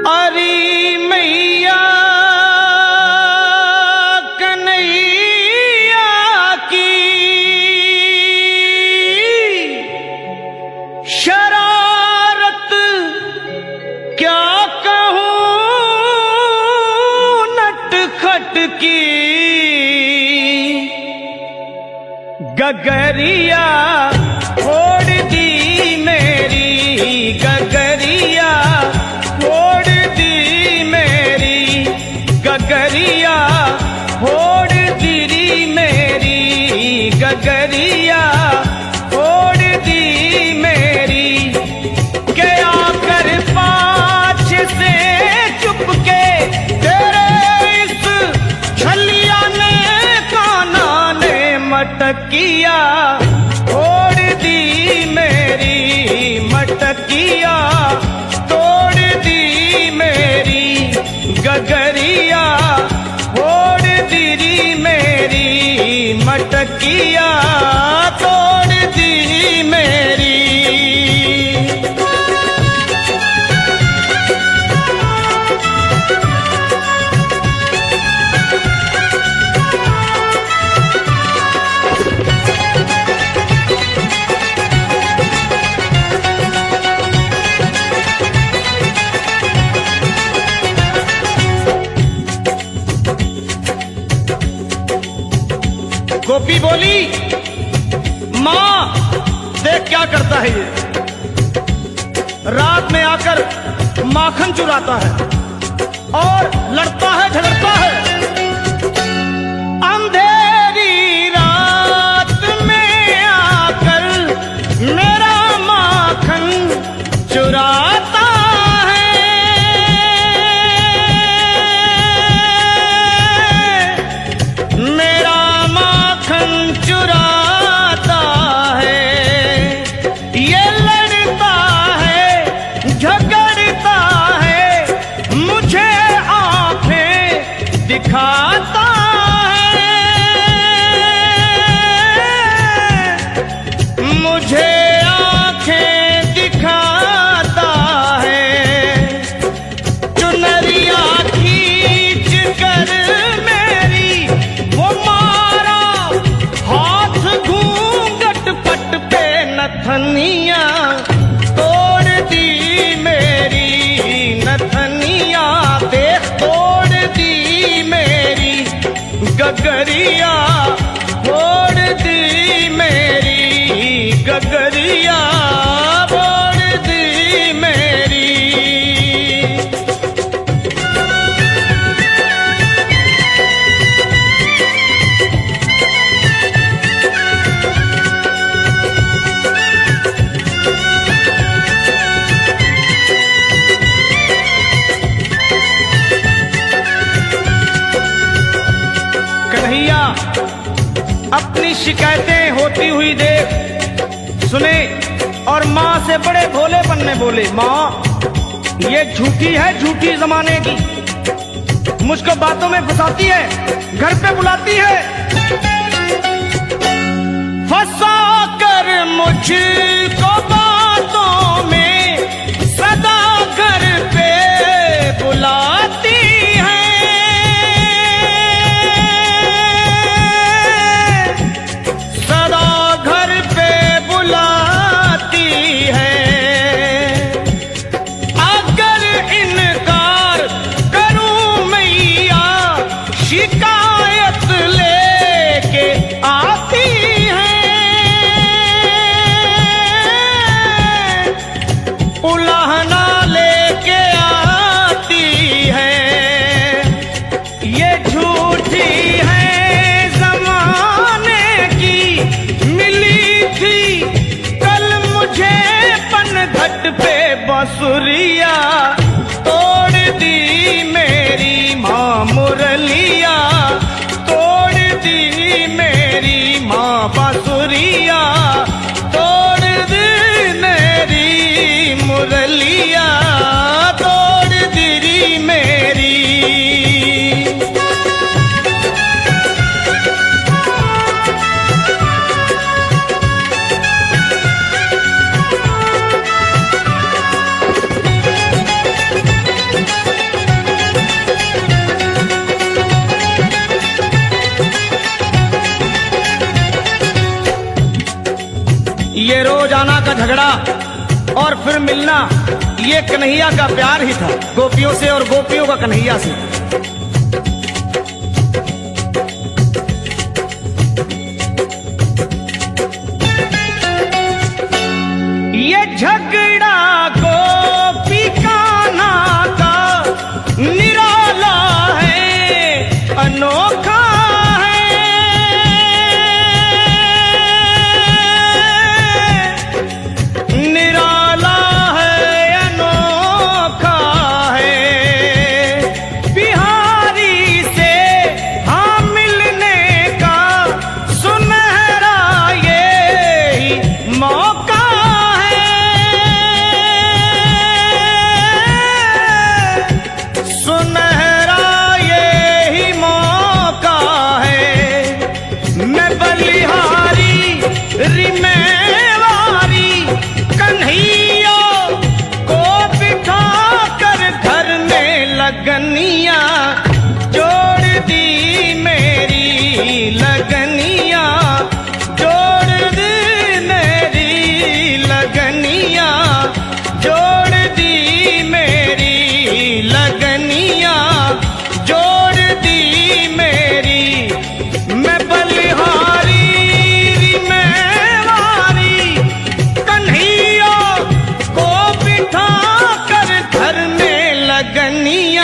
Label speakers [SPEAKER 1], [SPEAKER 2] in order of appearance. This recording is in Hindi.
[SPEAKER 1] अरे मैया कन्हैया की शरारत क्या कहूँ नटखट की। गगरिया फोड़ दी मेरी, गगरिया फोड़ दी मेरी, गगरिया फोड़ दी मेरी, गगरिया फोड़ दी मेरी। गया कर पाछ से चुपके तेरे इस छलिया ने काना ने मटकिया फोड़ दी मेरी, मटकिया तोड़ दी मेरी। गगरिया फोड़ दी मेरी, मटकिया तोड़ दी मेरी। गोपी बोली, मां देख क्या करता है ये, रात में आकर माखन चुराता है और लड़ता है झगड़ता है। अंधेरी रात में आकर मेरा माखन चुराता है। मेरा चुराता है, ये लड़ता है झगड़ता है, मुझे आंखें दिखाता है, मुझे आंखें दिखाता है। चुनरिया खींच कर मेरी वो नथनिया तोड़ दी मेरी, नथनिया देख तोड़ दी मेरी। गगरिया फोड़ दी मेरी, गगरिया फोड़ दी मेरी। अपनी शिकायतें होती हुई देख सुने और माँ से बड़े भोलेपन में बोले, माँ ये झूठी है, झूठी जमाने की, मुझको बातों में फंसाती है, घर पे बुलाती है, फंसा कर मुझको बातों में सदा घर पे बुलाती है। शिकायत लेके आती है, उलाहना लेके झगड़ा और फिर मिलना, ये कन्हैया का प्यार ही था, गोपियों से और गोपियों का कन्हैया से। ये झगड़ा गोपी कान्हा का निराला है, अनोखा लगनिया जोड़ दी मेरी, लगनिया जोड़ दी मेरी, लगनिया जोड़ दी मेरी, लगनिया जोड़ दी मेरी। मैं बलिहारी मेवारी कन्हैया को बिठा कर घर में लगनिया